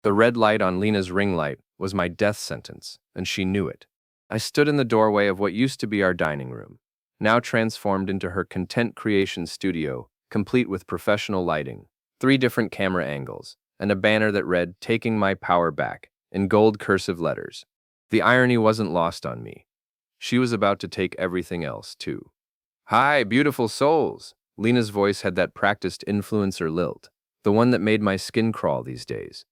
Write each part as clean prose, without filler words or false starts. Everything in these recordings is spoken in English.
The red light on Lena's ring light was my death sentence, and she knew it. I stood in the doorway of what used to be our dining room, now transformed into her content creation studio, complete with professional lighting, 3 different camera angles, and a banner that read, "Taking my power back," in gold cursive letters. The irony wasn't lost on me. She was about to take everything else, too. "Hi, beautiful souls!" Lena's voice had that practiced influencer lilt, the one that made my skin crawl these days.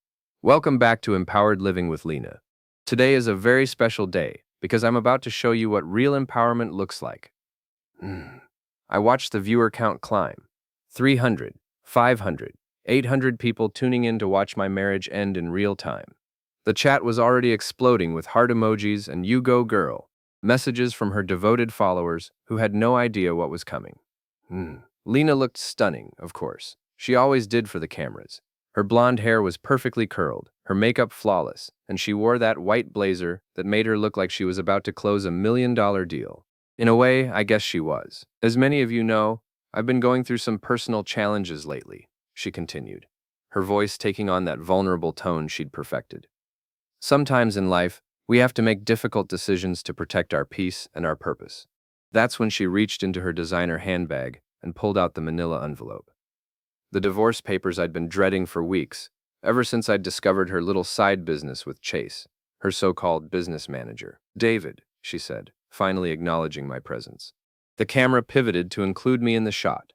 "Welcome back to Empowered Living with Lena. Today is a very special day because I'm about to show you what real empowerment looks like." I watched the viewer count climb. 300, 500, 800 people tuning in to watch my marriage end in real time. The chat was already exploding with heart emojis and "You go girl" messages from her devoted followers who had no idea what was coming. Lena looked stunning, of course. She always did for the cameras. Her blonde hair was perfectly curled, her makeup flawless, and she wore that white blazer that made her look like she was about to close a $1 million deal. In a way, I guess she was. "As many of you know, I've been going through some personal challenges lately," she continued, her voice taking on that vulnerable tone she'd perfected. "Sometimes in life, we have to make difficult decisions to protect our peace and our purpose." That's when she reached into her designer handbag and pulled out the manila envelope. The divorce papers I'd been dreading for weeks, ever since I'd discovered her little side business with Chase, her so-called business manager. "David," she said, finally acknowledging my presence. The camera pivoted to include me in the shot.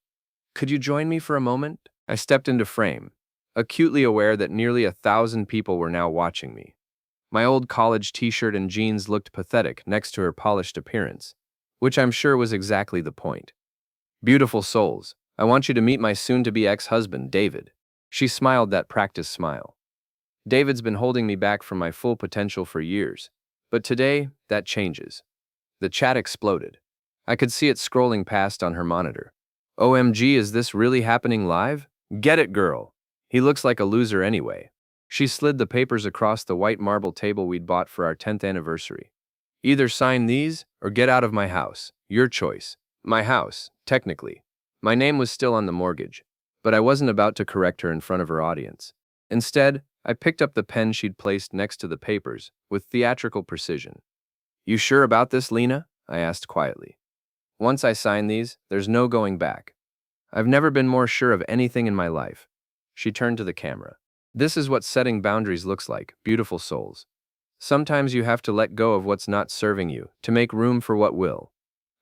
"Could you join me for a moment?" I stepped into frame, acutely aware that nearly 1,000 people were now watching me. My old college t-shirt and jeans looked pathetic next to her polished appearance, which I'm sure was exactly the point. "Beautiful souls, I want you to meet my soon-to-be ex-husband, David." She smiled that practiced smile. David's been holding me back from my full potential for years, but today, that changes. The chat exploded. I could see it scrolling past on her monitor. "OMG, is this really happening live? Get it, girl. He looks like a loser anyway." She slid the papers across the white marble table we'd bought for our 10th anniversary. "Either sign these or get out of my house. Your choice." My house, technically. My name was still on the mortgage, but I wasn't about to correct her in front of her audience. Instead, I picked up the pen she'd placed next to the papers with theatrical precision. "You sure about this, Lena?" I asked quietly. "Once I sign these, there's no going back. I've never been more sure of anything in my life." She turned to the camera. "This is what setting boundaries looks like, beautiful souls. Sometimes you have to let go of what's not serving you to make room for what will."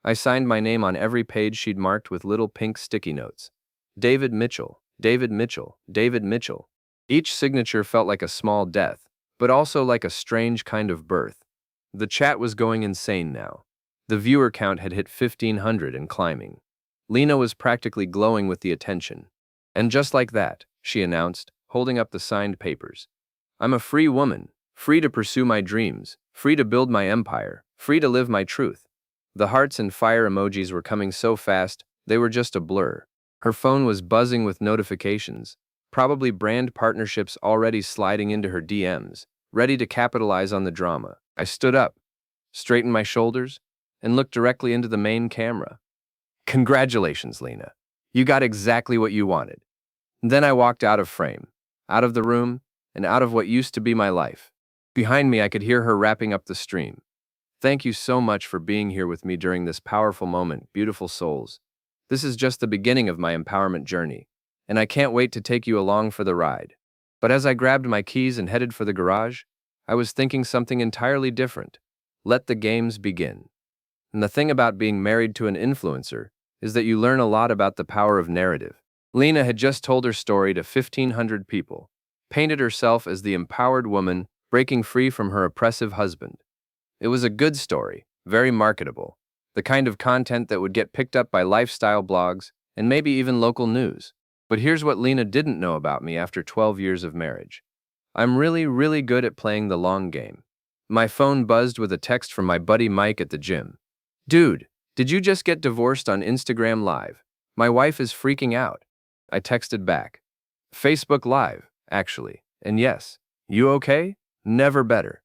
I signed my name on every page she'd marked with little pink sticky notes. "David Mitchell, David Mitchell, David Mitchell." Each signature felt like a small death, but also like a strange kind of birth. The chat was going insane now. The viewer count had hit 1,500 and climbing. Lena was practically glowing with the attention. "And just like that," she announced, holding up the signed papers, "I'm a free woman, free to pursue my dreams, free to build my empire, free to live my truth." The hearts and fire emojis were coming so fast, they were just a blur. Her phone was buzzing with notifications, probably brand partnerships already sliding into her DMs, ready to capitalize on the drama. I stood up, straightened my shoulders, and looked directly into the main camera. "Congratulations, Lena. You got exactly what you wanted." Then I walked out of frame, out of the room, and out of what used to be my life. Behind me, I could hear her wrapping up the stream. "Thank you so much for being here with me during this powerful moment, beautiful souls. This is just the beginning of my empowerment journey, and I can't wait to take you along for the ride." But as I grabbed my keys and headed for the garage, I was thinking something entirely different. Let the games begin. And the thing about being married to an influencer is that you learn a lot about the power of narrative. Lena had just told her story to 1,500 people, painted herself as the empowered woman breaking free from her oppressive husband. It was a good story, very marketable, the kind of content that would get picked up by lifestyle blogs and maybe even local news. But here's what Lena didn't know about me after 12 years of marriage. I'm really, really good at playing the long game. My phone buzzed with a text from my buddy Mike at the gym. "Dude, did you just get divorced on Instagram Live? My wife is freaking out." I texted back. "Facebook Live, actually. And yes, you okay? Never better."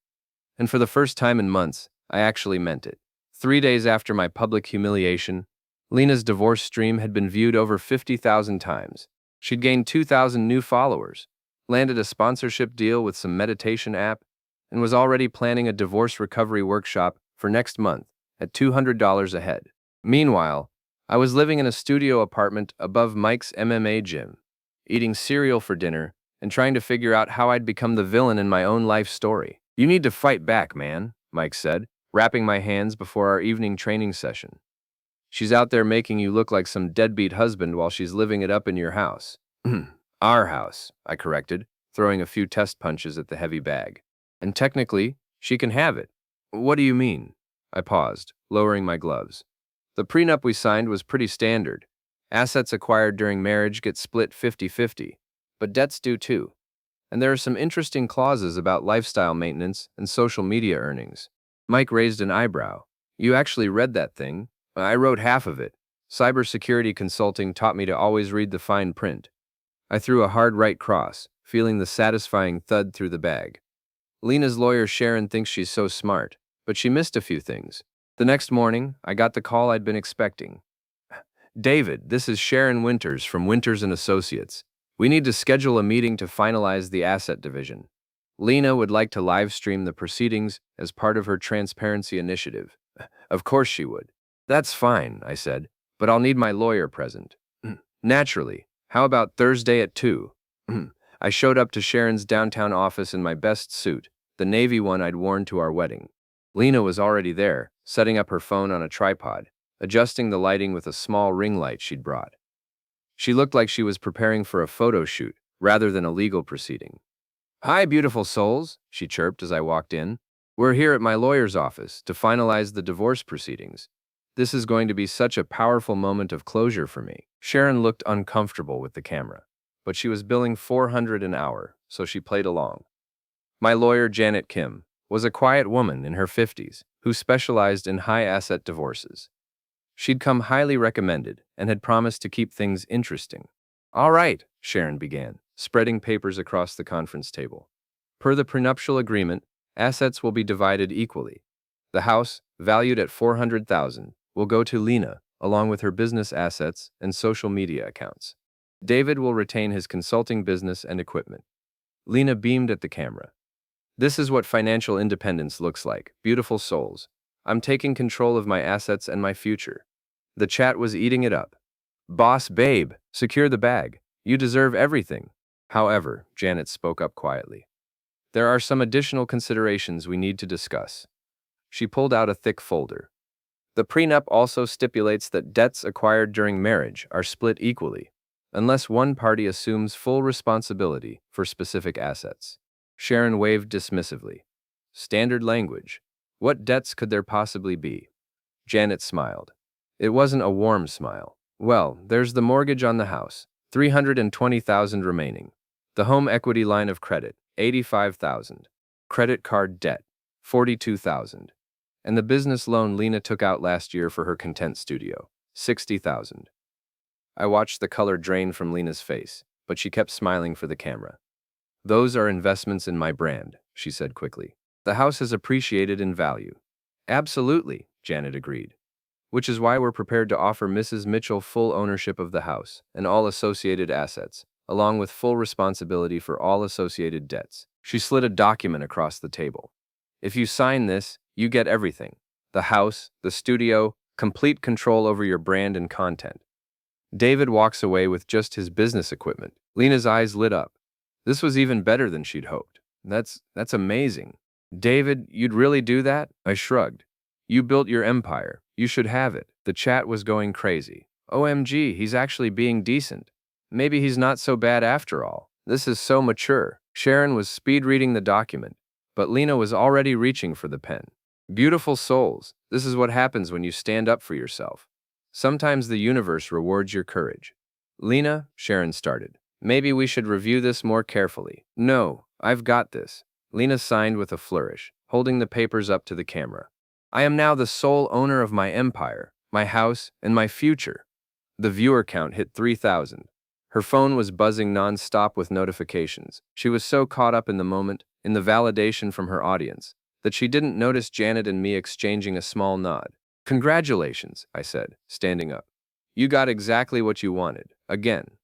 And for the first time in months, I actually meant it. 3 days after my public humiliation, Lena's divorce stream had been viewed over 50,000 times. She'd gained 2,000 new followers. landed a sponsorship deal with some meditation app, and was already planning a divorce recovery workshop for next month at $200 a head. Meanwhile, I was living in a studio apartment above Mike's MMA gym, eating cereal for dinner and trying to figure out how I'd become the villain in my own life story. "You need to fight back, man," Mike said, wrapping my hands before our evening training session. "She's out there making you look like some deadbeat husband while she's living it up in your house." "Our house," I corrected, throwing a few test punches at the heavy bag. "And technically, she can have it." "What do you mean?" I paused, lowering my gloves. "The prenup we signed was pretty standard. Assets acquired during marriage get split 50-50, but debts do too. And there are some interesting clauses about lifestyle maintenance and social media earnings." Mike raised an eyebrow. "You actually read that thing?" "I wrote half of it. Cybersecurity consulting taught me to always read the fine print." I threw a hard right cross, feeling the satisfying thud through the bag. "Lena's lawyer Sharon thinks she's so smart, but she missed a few things." The next morning, I got the call I'd been expecting. "David, this is Sharon Winters from Winters & Associates. We need to schedule a meeting to finalize the asset division. Lena would like to live stream the proceedings as part of her transparency initiative." Of course she would. "That's fine," I said, "but I'll need my lawyer present." "Naturally. How about Thursday at 2? I showed up to Sharon's downtown office in my best suit, the navy one I'd worn to our wedding. Lena was already there, setting up her phone on a tripod, adjusting the lighting with a small ring light she'd brought. She looked like she was preparing for a photo shoot rather than a legal proceeding. "Hi, beautiful souls," she chirped as I walked in. "We're here at my lawyer's office to finalize the divorce proceedings. This is going to be such a powerful moment of closure for me." Sharon looked uncomfortable with the camera, but she was billing $400 an hour, so she played along. My lawyer, Janet Kim, was a quiet woman in her 50s who specialized in high-asset divorces. She'd come highly recommended and had promised to keep things interesting. "All right," Sharon began, spreading papers across the conference table. "Per the prenuptial agreement, assets will be divided equally. The house, valued at $400,000, will go to Lena, along with her business assets and social media accounts. David will retain his consulting business and equipment." Lena beamed at the camera. "This is what financial independence looks like, beautiful souls. I'm taking control of my assets and my future." The chat was eating it up. "Boss babe, secure the bag. You deserve everything." However, Janet spoke up quietly. "There are some additional considerations we need to discuss." She pulled out a thick folder. "The prenup also stipulates that debts acquired during marriage are split equally, unless one party assumes full responsibility for specific assets." Sharon waved dismissively. "Standard language. What debts could there possibly be?" Janet smiled. It wasn't a warm smile. "Well, there's the mortgage on the house, $320,000 remaining. The home equity line of credit, $85,000. Credit card debt, $42,000. And the business loan Lena took out last year for her content studio, $60,000. I watched the color drain from Lena's face, but she kept smiling for the camera. "Those are investments in my brand," she said quickly. "The house has appreciated in value." "Absolutely," Janet agreed. "Which is why we're prepared to offer Mrs. Mitchell full ownership of the house and all associated assets, along with full responsibility for all associated debts." She slid a document across the table. "If you sign this, you get everything. The house, the studio, complete control over your brand and content." David walks away with just his business equipment. Lena's eyes lit up. This was even better than she'd hoped. That's amazing." "David, you'd really do that?" I shrugged. "You built your empire. You should have it." The chat was going crazy. "OMG, he's actually being decent. Maybe he's not so bad after all. This is so mature." Sharon was speed-reading the document, but Lena was already reaching for the pen. "Beautiful souls, this is what happens when you stand up for yourself. Sometimes the universe rewards your courage." "Lena," Sharon started, "maybe we should review this more carefully." "No, I've got this." Lena signed with a flourish, holding the papers up to the camera. "I am now the sole owner of my empire, my house, and my future." The viewer count hit 3,000. Her phone was buzzing non-stop with notifications. She was so caught up in the moment, in the validation from her audience, that she didn't notice Janet and me exchanging a small nod. "Congratulations," I said, standing up. "You got exactly what you wanted, again."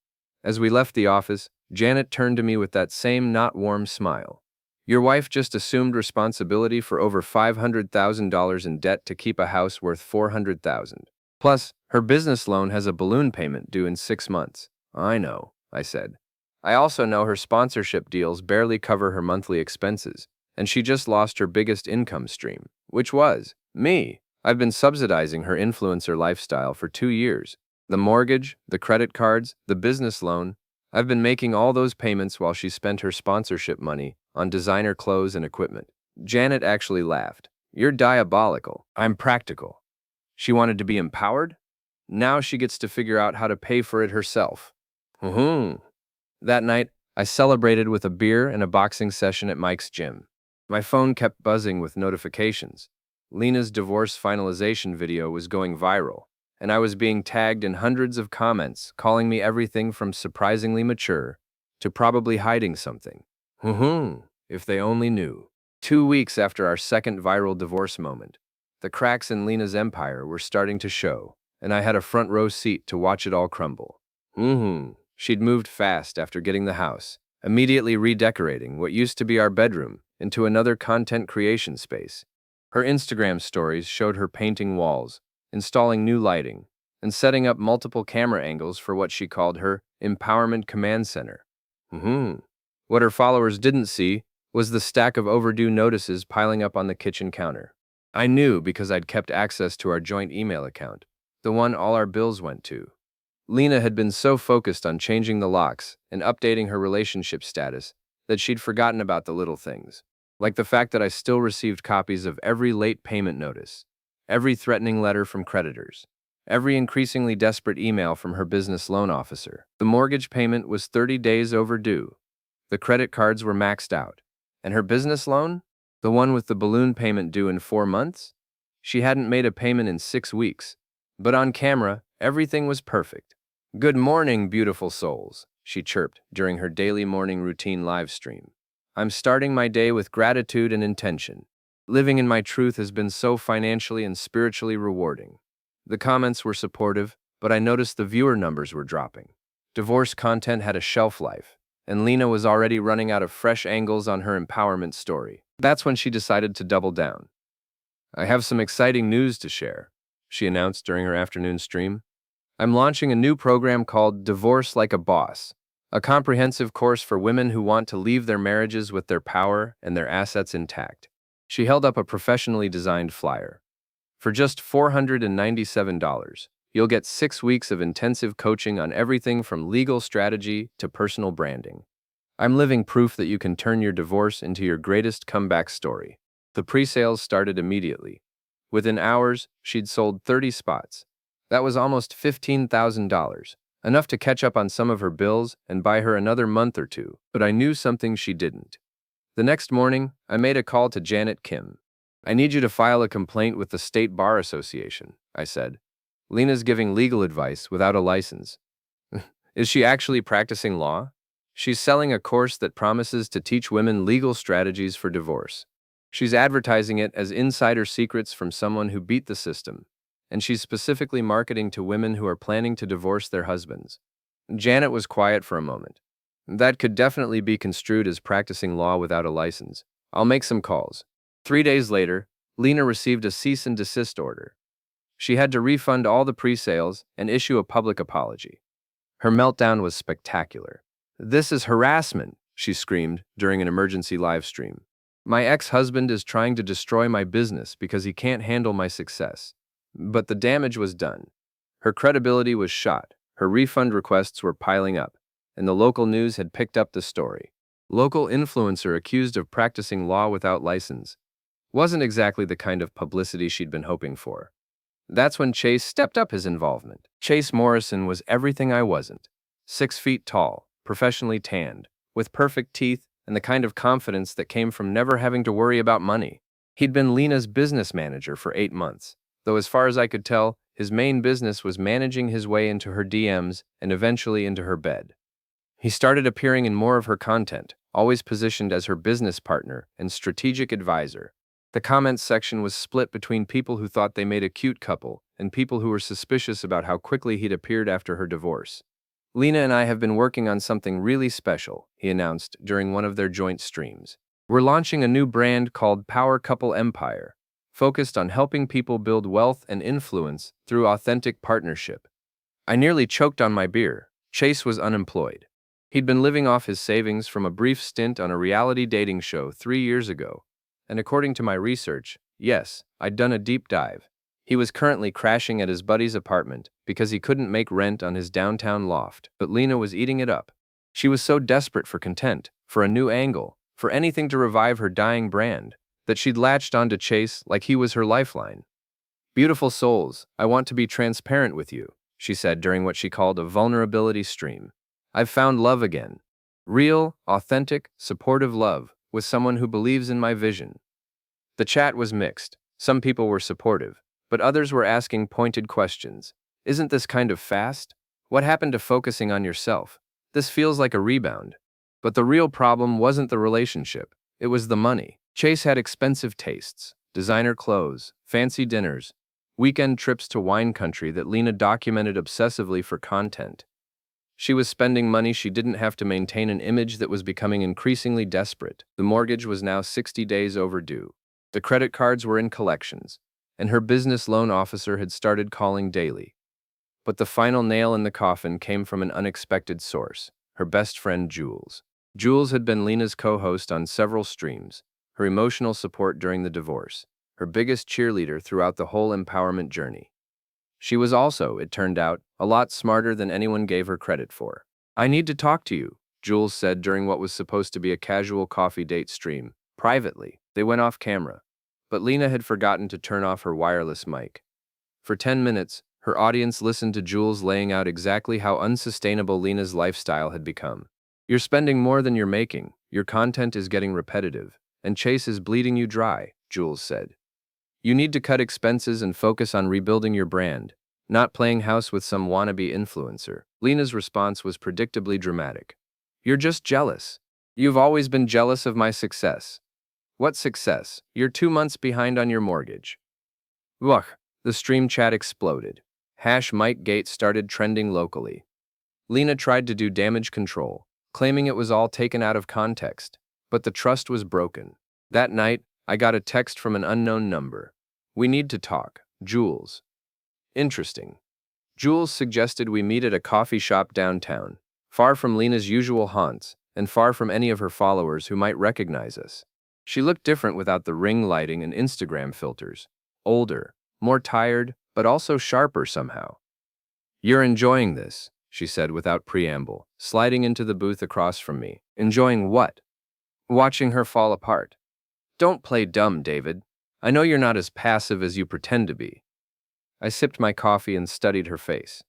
As we left the office, Janet turned to me with that same not warm smile. Your wife just assumed responsibility for over $500,000 in debt to keep a house worth $400,000. Plus, her business loan has a balloon payment due in 6 months. I know, I said. I also know her sponsorship deals barely cover her monthly expenses, and she just lost her biggest income stream, which was me. I've been subsidizing her influencer lifestyle for 2 years. The mortgage, the credit cards, the business loan. I've been making all those payments while she spent her sponsorship money on designer clothes and equipment. Janet actually laughed. You're diabolical. I'm practical. She wanted to be empowered? Now she gets to figure out how to pay for it herself. That night, I celebrated with a beer and a boxing session at Mike's gym. My phone kept buzzing with notifications. Lena's divorce finalization video was going viral, and I was being tagged in hundreds of comments calling me everything from surprisingly mature to probably hiding something. If they only knew. 2 weeks after our second viral divorce moment, the cracks in Lena's empire were starting to show, and I had a front row seat to watch it all crumble. She'd moved fast after getting the house, immediately redecorating what used to be our bedroom into another content creation space. Her Instagram stories showed her painting walls, installing new lighting, and setting up multiple camera angles for what she called her Empowerment Command Center. What her followers didn't see was the stack of overdue notices piling up on the kitchen counter. I knew because I'd kept access to our joint email account, the one all our bills went to. Lena had been so focused on changing the locks and updating her relationship status that she'd forgotten about the little things, like the fact that I still received copies of every late payment notice, every threatening letter from creditors, every increasingly desperate email from her business loan officer. The mortgage payment was 30 days overdue. The credit cards were maxed out. And her business loan? The one with the balloon payment due in 4 months? She hadn't made a payment in 6 weeks. But on camera, everything was perfect. Good morning, beautiful souls, she chirped during her daily morning routine live stream. I'm starting my day with gratitude and intention. Living in my truth has been so financially and spiritually rewarding. The comments were supportive, but I noticed the viewer numbers were dropping. Divorce content had a shelf life, and Lena was already running out of fresh angles on her empowerment story. That's when she decided to double down. I have some exciting news to share, she announced during her afternoon stream. I'm launching a new program called Divorce Like a Boss, a comprehensive course for women who want to leave their marriages with their power and their assets intact. She held up a professionally designed flyer. For just $497, you'll get 6 weeks of intensive coaching on everything from legal strategy to personal branding. I'm living proof that you can turn your divorce into your greatest comeback story. The pre-sales started immediately. Within hours, she'd sold 30 spots. That was almost $15,000, enough to catch up on some of her bills and buy her another month or two, but I knew something she didn't. The next morning, I made a call to Janet Kim. I need you to file a complaint with the State Bar Association, I said. Lena's giving legal advice without a license. Is she actually practicing law? She's selling a course that promises to teach women legal strategies for divorce. She's advertising it as insider secrets from someone who beat the system, and she's specifically marketing to women who are planning to divorce their husbands. Janet was quiet for a moment. That could definitely be construed as practicing law without a license. I'll make some calls. 3 days later, Lena received a cease and desist order. She had to refund all the pre-sales and issue a public apology. Her meltdown was spectacular. This is harassment, she screamed during an emergency live stream. My ex-husband is trying to destroy my business because he can't handle my success. But the damage was done. Her credibility was shot, her refund requests were piling up, and the local news had picked up the story. Local influencer accused of practicing law without license. Wasn't exactly the kind of publicity she'd been hoping for. That's when Chase stepped up his involvement. Chase Morrison was everything I wasn't. 6 feet tall, professionally tanned, with perfect teeth and the kind of confidence that came from never having to worry about money. He'd been Lena's business manager for 8 months, though as far as I could tell, his main business was managing his way into her DMs and eventually into her bed. He started appearing in more of her content, always positioned as her business partner and strategic advisor. The comments section was split between people who thought they made a cute couple and people who were suspicious about how quickly he'd appeared after her divorce. Lena and I have been working on something really special, he announced during one of their joint streams. We're launching a new brand called Power Couple Empire, focused on helping people build wealth and influence through authentic partnership. I nearly choked on my beer. Chase was unemployed. He'd been living off his savings from a brief stint on a reality dating show 3 years ago. And according to my research, yes, I'd done a deep dive. He was currently crashing at his buddy's apartment because he couldn't make rent on his downtown loft, but Lena was eating it up. She was so desperate for content, for a new angle, for anything to revive her dying brand, that she'd latched onto Chase like he was her lifeline. Beautiful souls, I want to be transparent with you, she said during what she called a vulnerability stream. I've found love again. Real, authentic, supportive love with someone who believes in my vision. The chat was mixed. Some people were supportive, but others were asking pointed questions. Isn't this kind of fast? What happened to focusing on yourself? This feels like a rebound. But the real problem wasn't the relationship. It was the money. Chase had expensive tastes, designer clothes, fancy dinners, weekend trips to wine country that Lena documented obsessively for content. She was spending money she didn't have to maintain an image that was becoming increasingly desperate. The mortgage was now 60 days overdue. The credit cards were in collections, and her business loan officer had started calling daily. But the final nail in the coffin came from an unexpected source, her best friend Jules. Jules had been Lena's co-host on several streams, her emotional support during the divorce, her biggest cheerleader throughout the whole empowerment journey. She was also, it turned out, a lot smarter than anyone gave her credit for. I need to talk to you, Jules said during what was supposed to be a casual coffee date stream. Privately, they went off camera. But Lena had forgotten to turn off her wireless mic. For 10 minutes, her audience listened to Jules laying out exactly how unsustainable Lena's lifestyle had become. You're spending more than you're making, your content is getting repetitive, and Chase is bleeding you dry, Jules said. You need to cut expenses and focus on rebuilding your brand, not playing house with some wannabe influencer. Lena's response was predictably dramatic. You're just jealous. You've always been jealous of my success. What success? You're 2 months behind on your mortgage. Ugh, the stream chat exploded. #MikeGate started trending locally. Lena tried to do damage control, claiming it was all taken out of context, but the trust was broken. That night, I got a text from an unknown number. We need to talk, Jules. Interesting. Jules suggested we meet at a coffee shop downtown, far from Lena's usual haunts, and far from any of her followers who might recognize us. She looked different without the ring lighting and Instagram filters. Older, more tired, but also sharper somehow. You're enjoying this, she said without preamble, sliding into the booth across from me. Enjoying what? Watching her fall apart. Don't play dumb, David. I know you're not as passive as you pretend to be. I sipped my coffee and studied her face.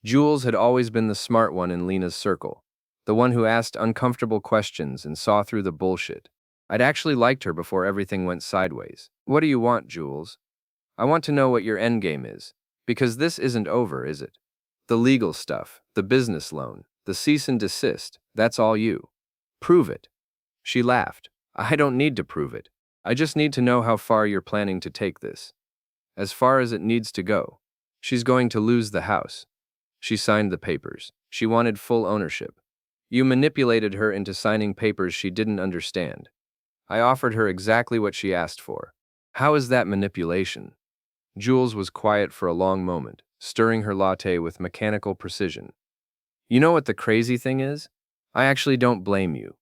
Jules had always been the smart one in Lena's circle, the one who asked uncomfortable questions and saw through the bullshit. I'd actually liked her before everything went sideways. What do you want, Jules? I want to know what your endgame is, because this isn't over, is it? The legal stuff, the business loan, the cease and desist, that's all you. Prove it. She laughed. I don't need to prove it. I just need to know how far you're planning to take this. As far as it needs to go. She's going to lose the house. She signed the papers. She wanted full ownership. You manipulated her into signing papers she didn't understand. I offered her exactly what she asked for. How is that manipulation? Jules was quiet for a long moment, stirring her latte with mechanical precision. You know what the crazy thing is? I actually don't blame you.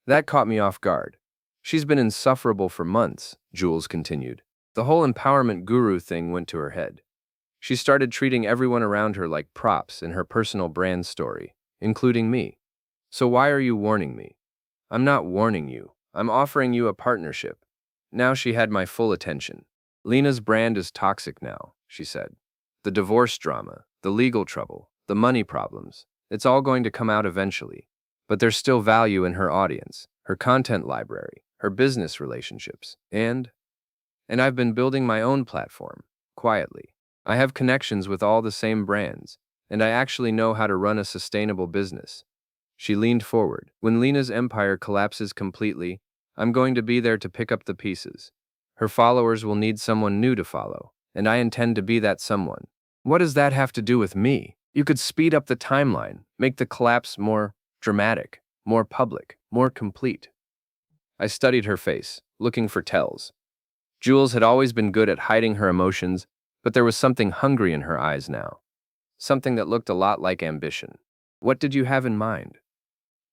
That caught me off guard. She's been insufferable for months, Jules continued. The whole empowerment guru thing went to her head. She started treating everyone around her like props in her personal brand story, including me. So why are you warning me? I'm not warning you. I'm offering you a partnership. Now she had my full attention. Lena's brand is toxic now, she said. The divorce drama, the legal trouble, the money problems, it's all going to come out eventually. But there's still value in her audience, her content library, her business relationships, and I've been building my own platform, quietly. I have connections with all the same brands, and I actually know how to run a sustainable business. She leaned forward. When Lena's empire collapses completely, I'm going to be there to pick up the pieces. Her followers will need someone new to follow, and I intend to be that someone. What does that have to do with me? You could speed up the timeline, make the collapse more dramatic, more public, more complete. I studied her face, looking for tells. Jules had always been good at hiding her emotions, but there was something hungry in her eyes now. Something that looked a lot like ambition. What did you have in mind?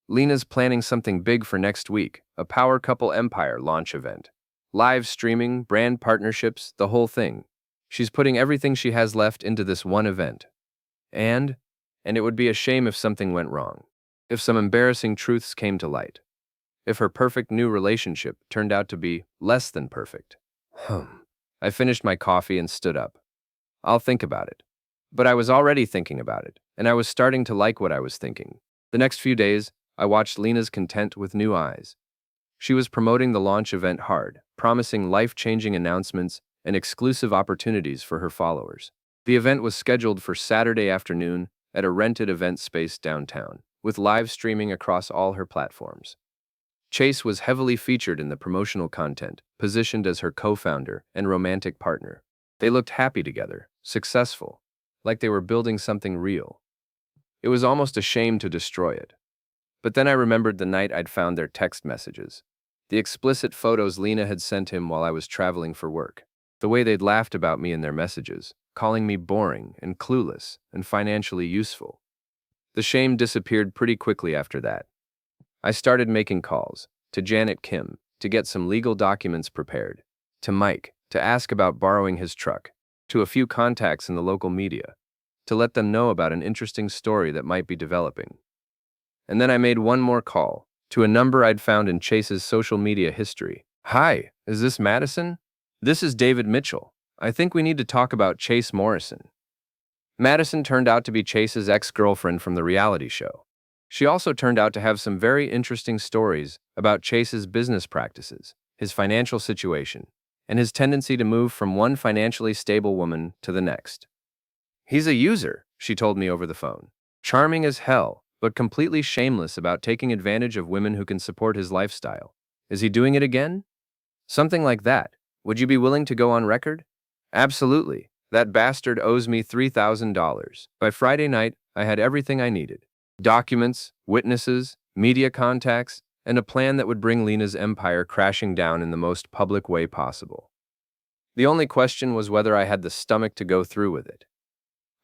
Lena's planning something big for next week, a Power Couple Empire launch event. Live streaming, brand partnerships, the whole thing. She's putting everything she has left into this one event. And it would be a shame if something went wrong. If some embarrassing truths came to light. If her perfect new relationship turned out to be less than perfect. I finished my coffee and stood up. I'll think about it. But I was already thinking about it, and I was starting to like what I was thinking. The next few days, I watched Lena's content with new eyes. She was promoting the launch event hard, promising life-changing announcements and exclusive opportunities for her followers. The event was scheduled for Saturday afternoon at a rented event space downtown, with live streaming across all her platforms. Chase was heavily featured in the promotional content, positioned as her co-founder and romantic partner. They looked happy together, successful, like they were building something real. It was almost a shame to destroy it. But then I remembered the night I'd found their text messages. The explicit photos Lena had sent him while I was traveling for work. The way they'd laughed about me in their messages, calling me boring and clueless and financially useful. The shame disappeared pretty quickly after that. I started making calls, to Janet Kim, to get some legal documents prepared, to Mike, to ask about borrowing his truck, to a few contacts in the local media, to let them know about an interesting story that might be developing. And then I made one more call, to a number I'd found in Chase's social media history. Hi, is this Madison? This is David Mitchell. I think we need to talk about Chase Morrison. Madison turned out to be Chase's ex-girlfriend from the reality show. She also turned out to have some very interesting stories about Chase's business practices, his financial situation, and his tendency to move from one financially stable woman to the next. He's a user, she told me over the phone. Charming as hell, but completely shameless about taking advantage of women who can support his lifestyle. Is he doing it again? Something like that. Would you be willing to go on record? Absolutely. That bastard owes me $3,000. By Friday night, I had everything I needed. Documents, witnesses, media contacts, and a plan that would bring Lena's empire crashing down in the most public way possible. The only question was whether I had the stomach to go through with it.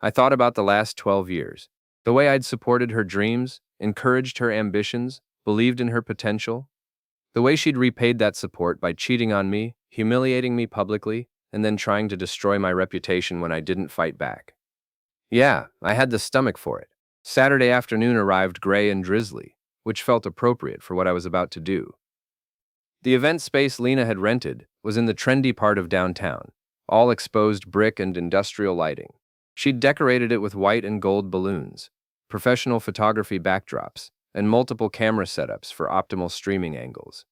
I thought about the last 12 years, the way I'd supported her dreams, encouraged her ambitions, believed in her potential, the way she'd repaid that support by cheating on me, humiliating me publicly, and then trying to destroy my reputation when I didn't fight back. Yeah, I had the stomach for it. Saturday afternoon arrived gray and drizzly, which felt appropriate for what I was about to do. The event space Lena had rented was in the trendy part of downtown, all exposed brick and industrial lighting. She'd decorated it with white and gold balloons, professional photography backdrops, and multiple camera setups for optimal streaming angles.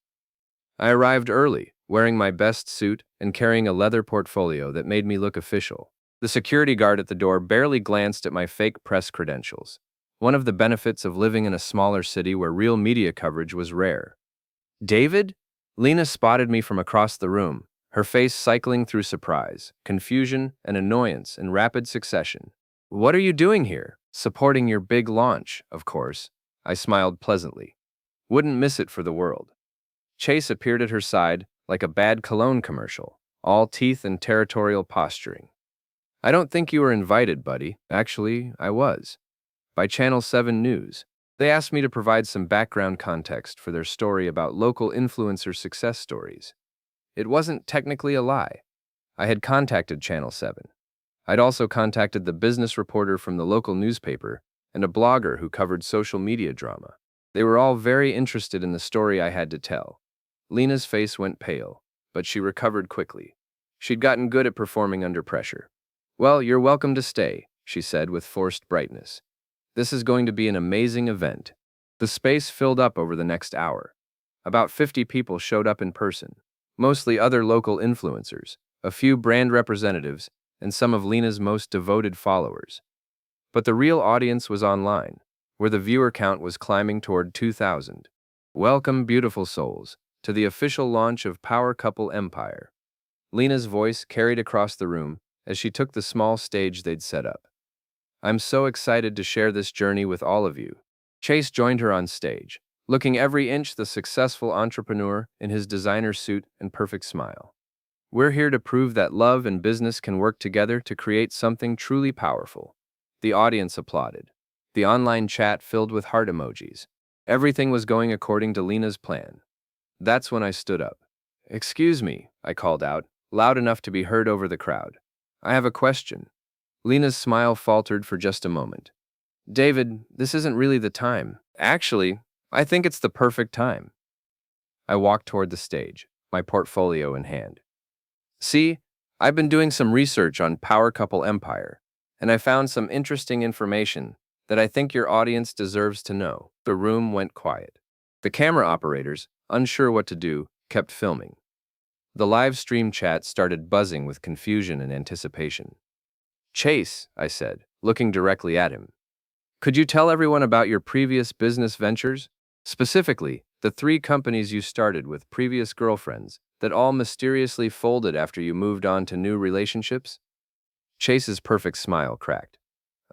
I arrived early, wearing my best suit and carrying a leather portfolio that made me look official. The security guard at the door barely glanced at my fake press credentials. One of the benefits of living in a smaller city where real media coverage was rare. David? Lena spotted me from across the room, her face cycling through surprise, confusion, and annoyance in rapid succession. What are you doing here? Supporting your big launch, of course. I smiled pleasantly. Wouldn't miss it for the world. Chase appeared at her side like a bad cologne commercial, all teeth and territorial posturing. I don't think you were invited, buddy. Actually, I was. By Channel 7 News. They asked me to provide some background context for their story about local influencer success stories. It wasn't technically a lie. I had contacted Channel 7. I'd also contacted the business reporter from the local newspaper and a blogger who covered social media drama. They were all very interested in the story I had to tell. Lena's face went pale, but she recovered quickly. She'd gotten good at performing under pressure. Well, you're welcome to stay, she said with forced brightness. This is going to be an amazing event. The space filled up over the next hour. About 50 people showed up in person, mostly other local influencers, a few brand representatives, and some of Lena's most devoted followers. But the real audience was online, where the viewer count was climbing toward 2,000. Welcome, beautiful souls, to the official launch of Power Couple Empire. Lena's voice carried across the room as she took the small stage they'd set up. I'm so excited to share this journey with all of you. Chase joined her on stage, looking every inch the successful entrepreneur in his designer suit and perfect smile. We're here to prove that love and business can work together to create something truly powerful. The audience applauded. The online chat filled with heart emojis. Everything was going according to Lena's plan. That's when I stood up. "Excuse me," I called out, loud enough to be heard over the crowd. "I have a question." Lena's smile faltered for just a moment. "David, this isn't really the time. Actually, I think it's the perfect time." I walked toward the stage, my portfolio in hand. "See, I've been doing some research on Power Couple Empire, and I found some interesting information that I think your audience deserves to know." The room went quiet. The camera operators, unsure what to do, kept filming. The live stream chat started buzzing with confusion and anticipation. "Chase," I said, looking directly at him, "could you tell everyone about your previous business ventures? Specifically, the 3 companies you started with previous girlfriends that all mysteriously folded after you moved on to new relationships?" Chase's perfect smile cracked.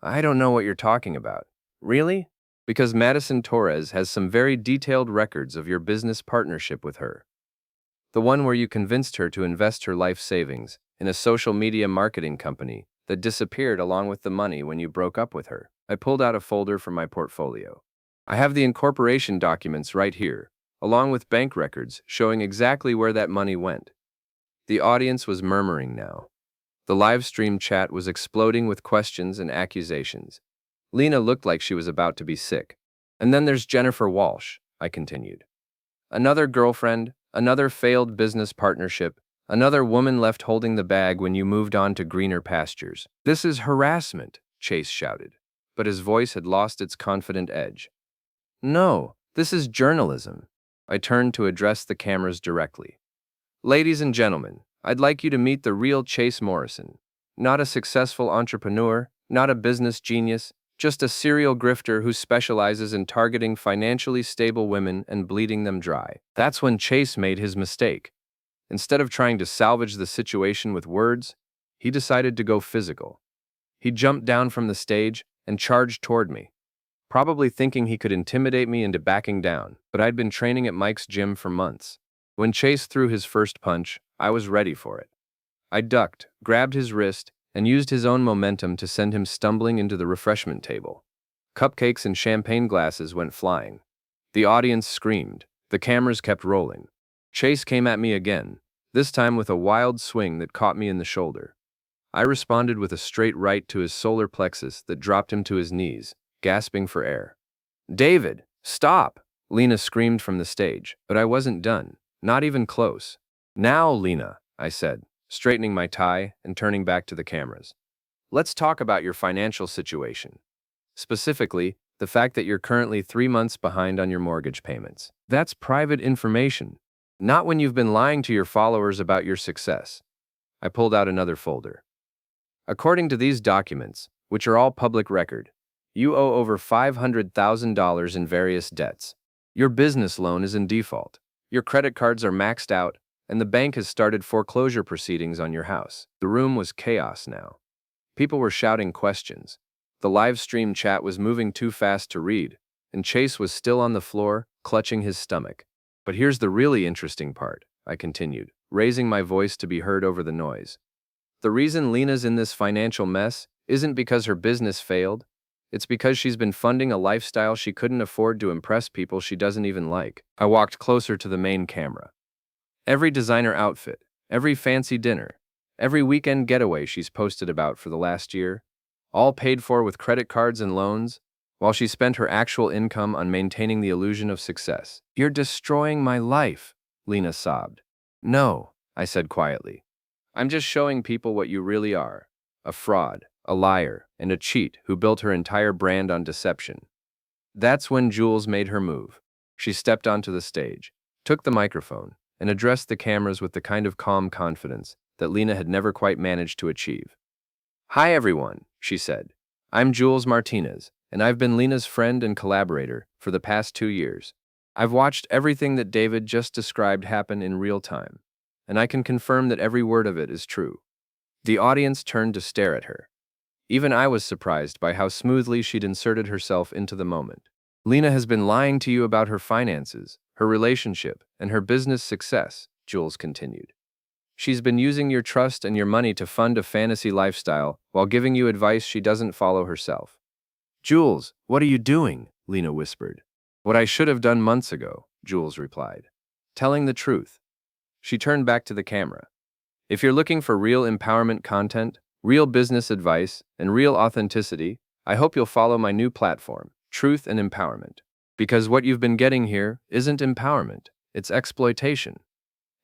"I don't know what you're talking about." "Really? Because Madison Torres has some very detailed records of your business partnership with her. The one where you convinced her to invest her life savings in a social media marketing company that disappeared along with the money when you broke up with her." I pulled out a folder from my portfolio. "I have the incorporation documents right here, along with bank records showing exactly where that money went." The audience was murmuring now. The live stream chat was exploding with questions and accusations. Lena looked like she was about to be sick. "And then there's Jennifer Walsh," I continued. "Another girlfriend, another failed business partnership, another woman left holding the bag when you moved on to greener pastures." "This is harassment," Chase shouted, but his voice had lost its confident edge. "No, this is journalism." I turned to address the cameras directly. "Ladies and gentlemen, I'd like you to meet the real Chase Morrison. Not a successful entrepreneur, not a business genius, just a serial grifter who specializes in targeting financially stable women and bleeding them dry." That's when Chase made his mistake. Instead of trying to salvage the situation with words, he decided to go physical. He jumped down from the stage and charged toward me, probably thinking he could intimidate me into backing down, but I'd been training at Mike's gym for months. When Chase threw his first punch, I was ready for it. I ducked, grabbed his wrist, and used his own momentum to send him stumbling into the refreshment table. Cupcakes and champagne glasses went flying. The audience screamed. The cameras kept rolling. Chase came at me again, this time with a wild swing that caught me in the shoulder. I responded with a straight right to his solar plexus that dropped him to his knees, gasping for air. "David, stop!" Lena screamed from the stage, but I wasn't done, not even close. "Now, Lena," I said, straightening my tie and turning back to the cameras. "Let's talk about your financial situation. Specifically, the fact that you're currently 3 months behind on your mortgage payments. That's private information, not when you've been lying to your followers about your success." I pulled out another folder. "According to these documents, which are all public record, you owe over $500,000 in various debts. Your business loan is in default. Your credit cards are maxed out, and the bank has started foreclosure proceedings on your house." The room was chaos now. People were shouting questions. The live stream chat was moving too fast to read, and Chase was still on the floor, clutching his stomach. "But here's the really interesting part," I continued, raising my voice to be heard over the noise. "The reason Lena's in this financial mess isn't because her business failed. It's because she's been funding a lifestyle she couldn't afford to impress people she doesn't even like." I walked closer to the main camera. "Every designer outfit, every fancy dinner, every weekend getaway she's posted about for the last year, all paid for with credit cards and loans, while she spent her actual income on maintaining the illusion of success." "You're destroying my life," Lena sobbed. "No," I said quietly. "I'm just showing people what you really are. A fraud, a liar, and a cheat who built her entire brand on deception." That's when Jules made her move. She stepped onto the stage, took the microphone, and addressed the cameras with the kind of calm confidence that Lena had never quite managed to achieve. "Hi everyone," she said. "I'm Jules Martinez, and I've been Lena's friend and collaborator for the past 2 years. I've watched everything that David just described happen in real time, and I can confirm that every word of it is true." The audience turned to stare at her. Even I was surprised by how smoothly she'd inserted herself into the moment. Lena has been lying to you about her finances, her relationship, and her business success, Jules continued. She's been using your trust and your money to fund a fantasy lifestyle while giving you advice she doesn't follow herself. Jules, what are you doing? Lena whispered. What I should have done months ago, Jules replied. Telling the truth. She turned back to the camera. If you're looking for real empowerment content, real business advice, and real authenticity, I hope you'll follow my new platform, Truth and Empowerment. Because what you've been getting here isn't empowerment, it's exploitation.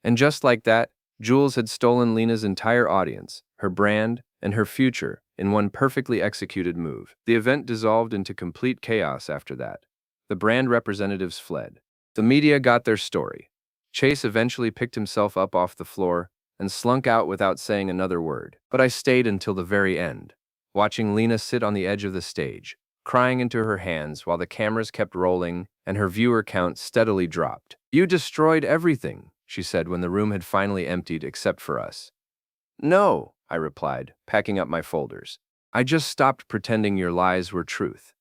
And just like that, Jules had stolen Lena's entire audience, her brand, and her future in one perfectly executed move. The event dissolved into complete chaos after that. The brand representatives fled. The media got their story. Chase eventually picked himself up off the floor and slunk out without saying another word. But I stayed until the very end, watching Lena sit on the edge of the stage, crying into her hands while the cameras kept rolling and her viewer count steadily dropped. You destroyed everything, she said when the room had finally emptied except for us. No, I replied, packing up my folders. I just stopped pretending your lies were truth.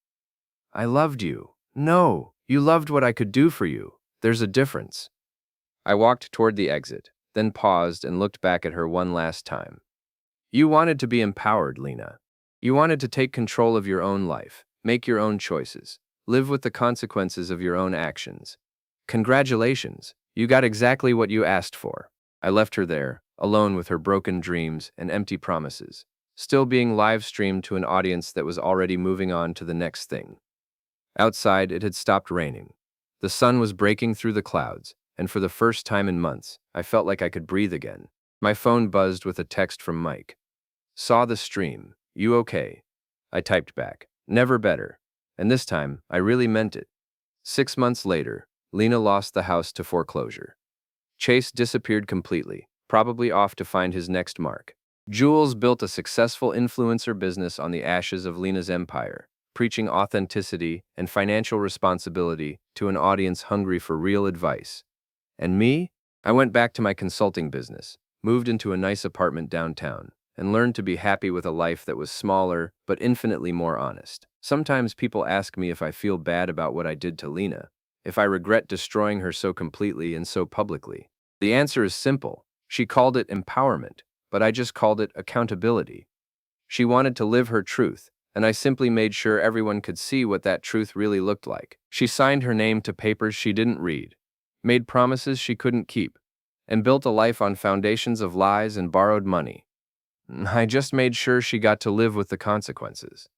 I loved you. No, you loved what I could do for you. There's a difference. I walked toward the exit, then paused and looked back at her one last time. You wanted to be empowered, Lena. You wanted to take control of your own life, make your own choices, live with the consequences of your own actions. Congratulations, you got exactly what you asked for. I left her there, alone with her broken dreams and empty promises, still being live-streamed to an audience that was already moving on to the next thing. Outside, it had stopped raining. The sun was breaking through the clouds, and for the first time in months, I felt like I could breathe again. My phone buzzed with a text from Mike. Saw the stream. You okay? I typed back. Never better. And this time, I really meant it. 6 months later, Lena lost the house to foreclosure. Chase disappeared completely, probably off to find his next mark. Jules built a successful influencer business on the ashes of Lena's empire, preaching authenticity and financial responsibility to an audience hungry for real advice. And me? I went back to my consulting business, moved into a nice apartment downtown, and learned to be happy with a life that was smaller but infinitely more honest. Sometimes people ask me if I feel bad about what I did to Lena, if I regret destroying her so completely and so publicly. The answer is simple. She called it empowerment, but I just called it accountability. She wanted to live her truth, and I simply made sure everyone could see what that truth really looked like. She signed her name to papers she didn't read, made promises she couldn't keep, and built a life on foundations of lies and borrowed money. I just made sure she got to live with the consequences.